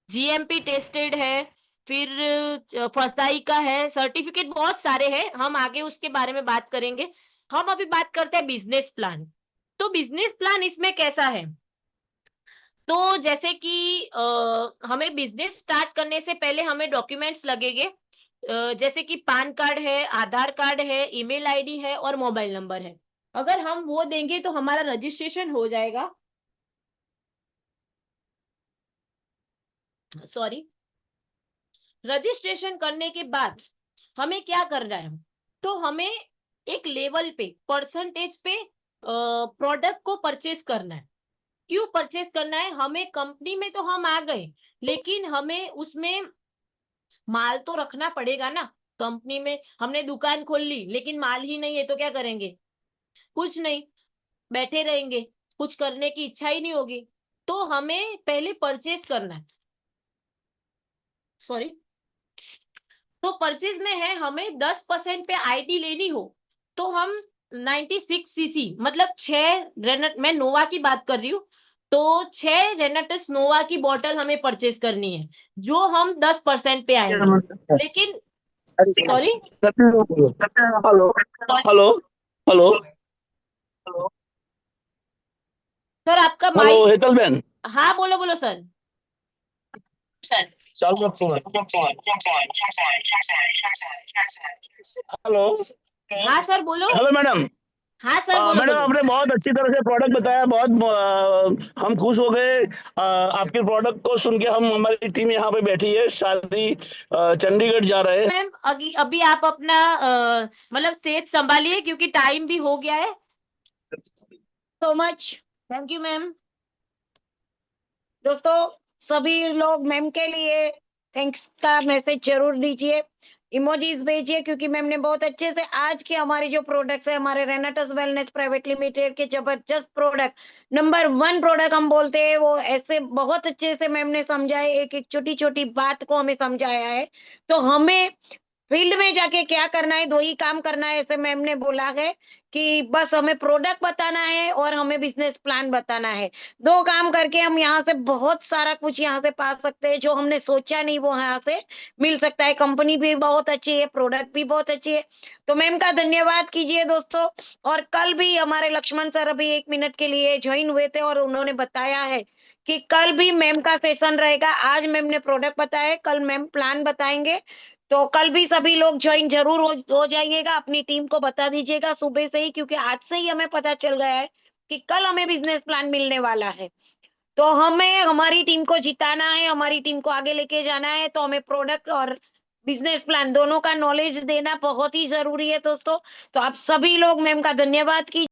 जीएमपी टेस्टेड है, फिर फसाई का है, सर्टिफिकेट बहुत सारे हैं, हम आगे उसके बारे में बात करेंगे। हम अभी बात करते हैं बिजनेस प्लान। तो बिजनेस प्लान इसमें कैसा है, तो जैसे कि हमें बिजनेस स्टार्ट करने से पहले हमें डॉक्यूमेंट्स लगेंगे, जैसे कि पैन कार्ड है, आधार कार्ड है, ईमेल आईडी है और मोबाइल नंबर है। अगर हम वो देंगे तो हमारा रजिस्ट्रेशन हो जाएगा। सॉरी, रजिस्ट्रेशन करने के बाद हमें क्या करना है, तो हमें एक लेवल पे परसेंटेज पे प्रोडक्ट को परचेज करना है। क्यों परचेज करना है, हमें कंपनी में तो हम आ गए, लेकिन हमें उसमें माल तो रखना पड़ेगा ना। कंपनी में हमने दुकान खोल ली लेकिन माल ही नहीं है तो क्या करेंगे, कुछ नहीं, बैठे रहेंगे, कुछ करने की इच्छा ही नहीं होगी। तो हमें पहले परचेज करना है। सॉरी, तो परचेज में है हमें 10% पे आईडी लेनी हो, तो हम 96 सीसी मतलब 6 मैं नोवा की बात कर रही हूँ, तो 6 रेनेटस नोवा की बोतल हमें परचेज करनी है, जो हम 10% पे आएंगे। लेकिन sorry hello hello hello sir, आपका हेलो माइक। हेतल बहन। हाँ, बोलो बोलो सर। चालू रखो। हेलो हाँ सर, बोलो। Hello madam. हाँ सर, बोलो मैडम बोलो। आपने बहुत अच्छी तरह से प्रोडक्ट बताया, बहुत हम खुश हो गए। आपके प्रोडक्ट को सुन के हम, हमारी टीम यहाँ पे बैठी है सारी, चंडीगढ़ जा रहे हैं। मैम अभी अभी आप अपना मतलब स्टेज संभालिए, क्योंकि टाइम भी हो गया है। So much. Thank you ma'am. दोस्तों, सभी लोग मैम के लिए थैंक्स का मैसेज जरूर दीजिए, इमोजीज भेजिए, क्योंकि मैम ने बहुत अच्छे से आज के हमारे जो प्रोडक्ट्स है, हमारे रेनाटस वेलनेस प्राइवेट लिमिटेड के जबरदस्त प्रोडक्ट, नंबर 1 प्रोडक्ट हम बोलते हैं, वो ऐसे बहुत अच्छे से मैम ने समझाए, एक एक छोटी छोटी बात को हमें समझाया है। तो हमें फील्ड में जाके क्या करना है, 2 ही काम करना है, ऐसे मैम ने बोला है कि बस हमें प्रोडक्ट बताना है और हमें बिजनेस प्लान बताना है। 2 काम करके हम यहाँ से बहुत सारा कुछ यहाँ से पा सकते हैं, जो हमने सोचा नहीं वो यहाँ से मिल सकता है। कंपनी भी बहुत अच्छी है, प्रोडक्ट भी बहुत अच्छी है। तो मैम का धन्यवाद कीजिए दोस्तों। और कल भी हमारे लक्ष्मण सर अभी 1 मिनट के लिए ज्वाइन हुए थे और उन्होंने बताया है कि कल भी मैम का सेशन रहेगा। आज मैम ने प्रोडक्ट बताया, कल मैम प्लान बताएंगे। तो कल भी सभी लोग ज्वाइन जरूर हो जाइएगा, अपनी टीम को बता दीजिएगा सुबह से ही, क्योंकि आज से ही हमें पता चल गया है कि कल हमें बिजनेस प्लान मिलने वाला है। तो हमें हमारी टीम को जिताना है, हमारी टीम को आगे लेके जाना है, तो हमें प्रोडक्ट और बिजनेस प्लान दोनों का नॉलेज देना बहुत ही जरूरी है दोस्तों। तो आप सभी लोग मैम का धन्यवाद कीजिए।